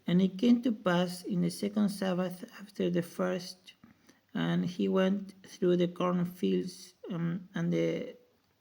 And it came to pass in the second Sabbath after the first, and he went through the cornfields,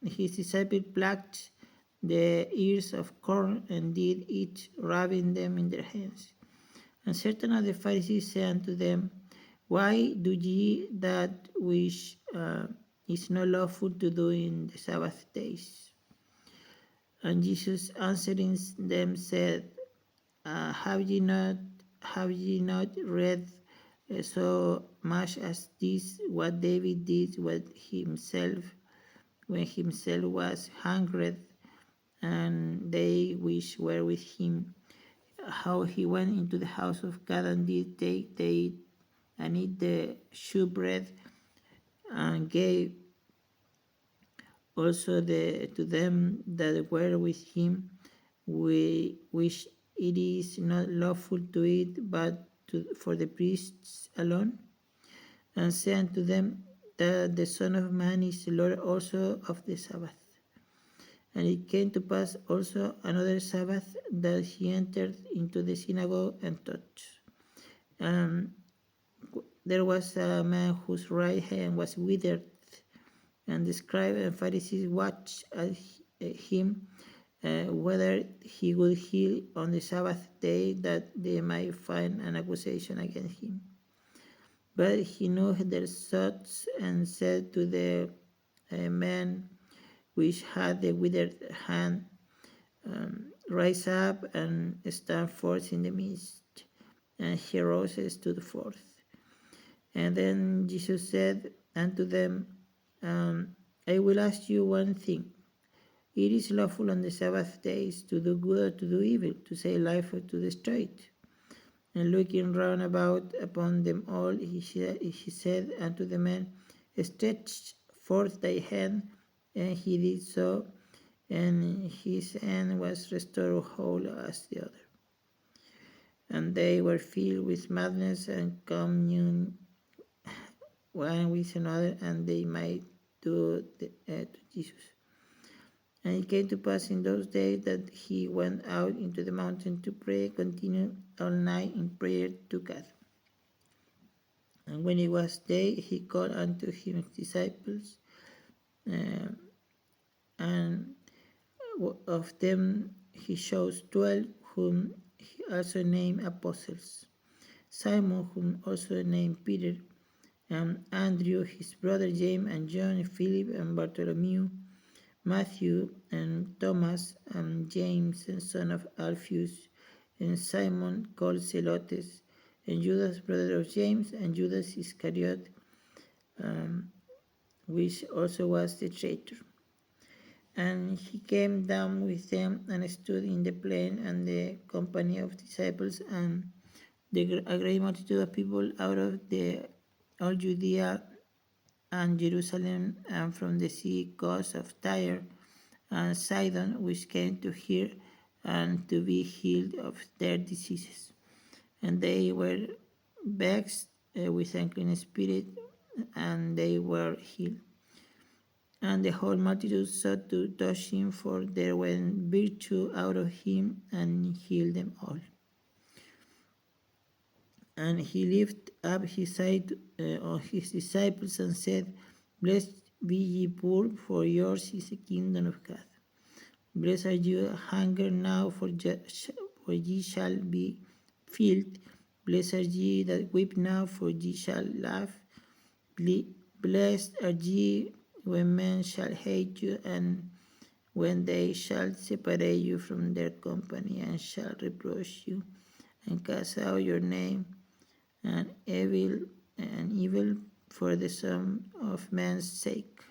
his disciples plucked the ears of corn and did eat, rubbing them in their hands. And certain of the Pharisees said unto them, Why do ye that which is not lawful to do in the Sabbath days? And Jesus answering them said, have ye not read so much as this what David did with himself when himself was hungered, and they which were with him, how he went into the house of God and did take they and eat the shewbread, and gave also to them that were with him, which it is not lawful to eat, but for the priests alone? And say unto them that the Son of Man is Lord also of the Sabbath. And it came to pass also another Sabbath that he entered into the synagogue and taught. And there was a man whose right hand was withered, and the scribes and Pharisees watched at him whether he would heal on the Sabbath day, that they might find an accusation against him. But he knew their thoughts and said to the man which had the withered hand, Rise up and stand forth in the midst. And he arose and stood forth. And then Jesus said unto them, I will ask you one thing. It is lawful on the Sabbath days to do good or to do evil, to save life or to destroy it? And looking round about upon them all, he said unto the man, Stretch forth thy hand. And he did so, and his hand was restored whole as the other. And they were filled with madness and communed one with another, and they might do to Jesus. And it came to pass in those days that he went out into the mountain to pray, continued all night in prayer to God. And when it was day, he called unto him his disciples, and of them he chose 12, whom he also named apostles: Simon, whom also named Peter, and Andrew his brother, James and John, Philip and Bartholomew, Matthew and Thomas, and James the son of Alphaeus, and Simon called Zelotes, and Judas brother of James, and Judas Iscariot, which also was the traitor. And he came down with them and stood in the plain, and the company of disciples, and a great multitude of people out of all Judea and Jerusalem, and from the sea coast of Tyre and Sidon, which came to hear and to be healed of their diseases. And they were vexed with unclean spirit, and they were healed. And the whole multitude sought to touch him, for there went virtue out of him, and healed them all. And he lifted up his sight on his disciples and said, Blessed be ye poor, for yours is the kingdom of God. Blessed are you hunger now, for ye shall be filled. Blessed are ye that weep now, for ye shall laugh. Blessed are ye when men shall hate you, and when they shall separate you from their company, and shall reproach you, and cast out your name, and evil for the Son of Man's sake.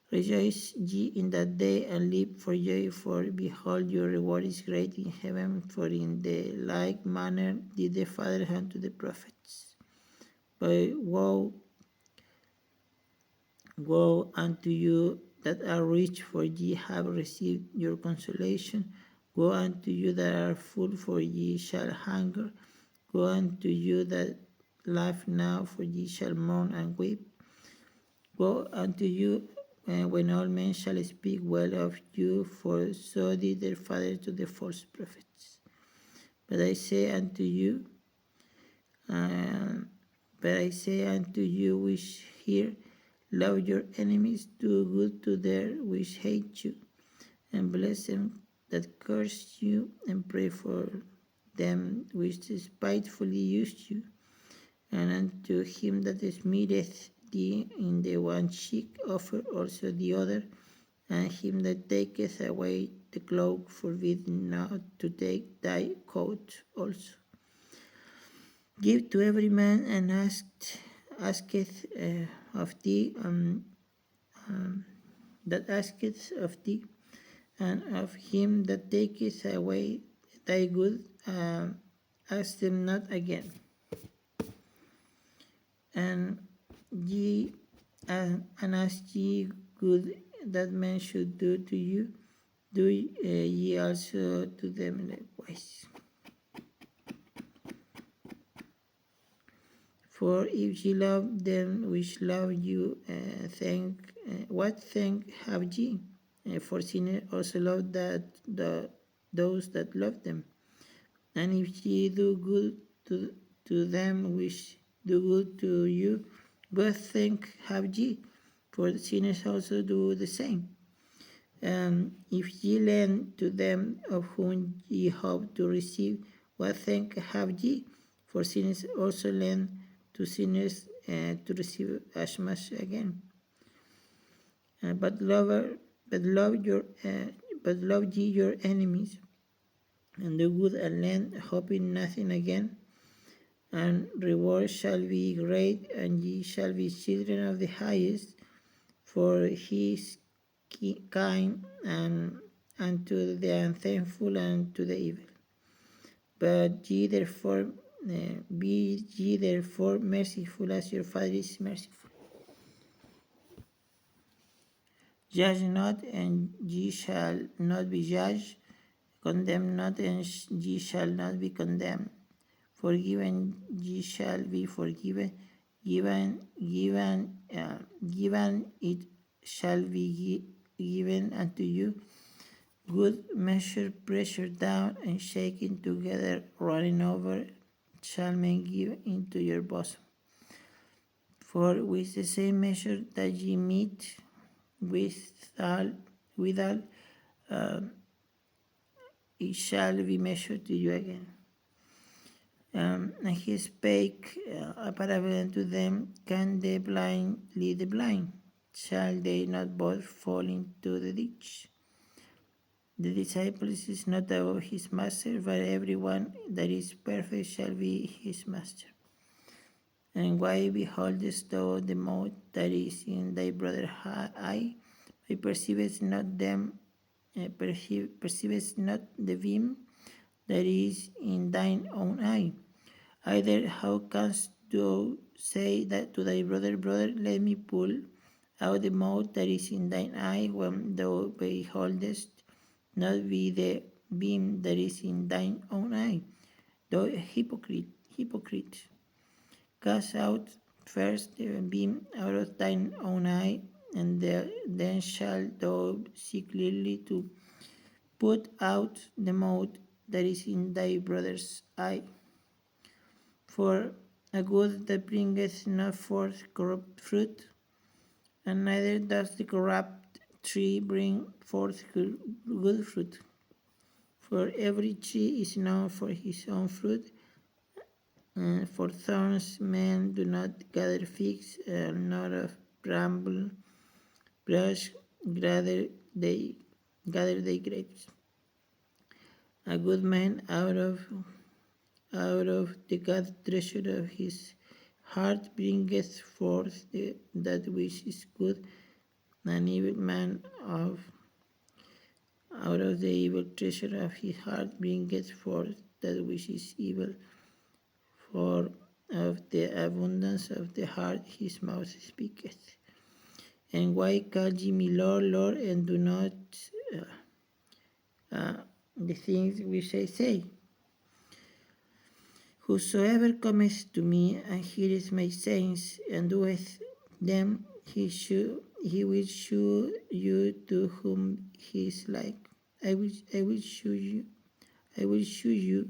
Rejoice ye in that day, and leap for joy, for behold, your reward is great in heaven, for in the like manner did the fathers unto the prophets. But woe unto you that are rich, for ye have received your consolation. Woe unto you that are full, for ye shall hunger. Woe unto you that laugh now, for ye shall mourn and weep. Woe unto you when all men shall speak well of you, for so did their fathers to the false prophets. But I say unto you, uh, which hear, love your enemies, do good to them which hate you, and bless them that curse you, and pray for them which despitefully use you. And unto him that smiteth thee in the one cheek offer also the other, and him that taketh away the cloak forbid not to take thy coat also. Give to every man and asketh of thee, that asketh of thee, and of him that taketh away thy good, ask them not again. And ye and ask ye good that men should do to you, do ye also to them likewise. For if ye love them which love you, what thank have ye? For sinners also love those that love them. And if ye do good to them which do good to you, what thank have ye? For the sinners also do the same. If ye lend to them of whom ye hope to receive, what thank have ye? For sinners also lend to sinners to receive as much again. But love ye your enemies, and do good and lend, hoping nothing again. And reward shall be great, and ye shall be children of the highest, for he is kind unto the unthankful and to the evil. But ye therefore be ye therefore merciful as your Father is merciful. Judge not, and ye shall not be judged. Condemn not, and ye shall not be condemned. Forgiven, ye shall be forgiven. Given, it shall be given unto you. Good measure, pressure down, and shaking together, running over, shall men give into your bosom. For with the same measure that ye meet withal, it shall be measured to you again. And he spake a parable unto them, can the blind lead the blind? Shall they not both fall into the ditch? The disciple is not above his master, but everyone that is perfect shall be his master. And why beholdest thou the mote that is in thy brother's eye, but perceivest not the beam that is in thine own eye? Either how canst thou say that to thy brother, brother, let me pull out the mote that is in thine eye, when thou beholdest not be the beam that is in thine own eye? Thou hypocrite, cast out first the beam out of thine own eye, and then shalt thou see clearly to put out the mote that is in thy brother's eye. For a wood that bringeth not forth corrupt fruit, and neither does the corrupt tree bring forth good fruit. For every tree is known for his own fruit, and for thorns men do not gather figs, nor of bramble brush gather they grapes. A good man out of the God treasure of his heart bringeth forth that which is good, an evil man out of the evil treasure of his heart bringeth forth that which is evil, for of the abundance of the heart his mouth speaketh. And why call ye me Lord, Lord, and do not the things which I say? Whosoever cometh to me and heareth my sayings and doeth them, he will shew you to whom he is like. I will shew you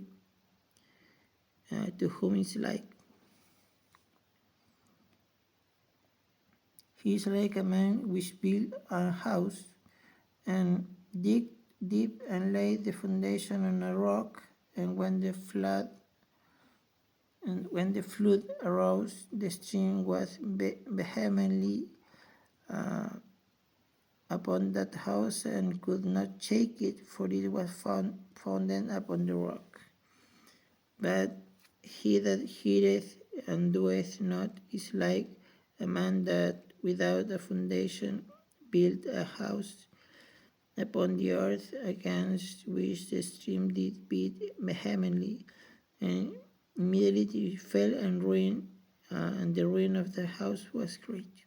to whom is like. He is like a man which built a house and digged deep and laid the foundation on a rock, and when the flood arose, the stream was vehemently upon that house and could not shake it, for it was founded upon the rock. But he that heareth and doeth not is like a man that without a foundation built a house upon the earth, against which the stream did beat vehemently, and immediately it fell and ruined, and the ruin of the house was great.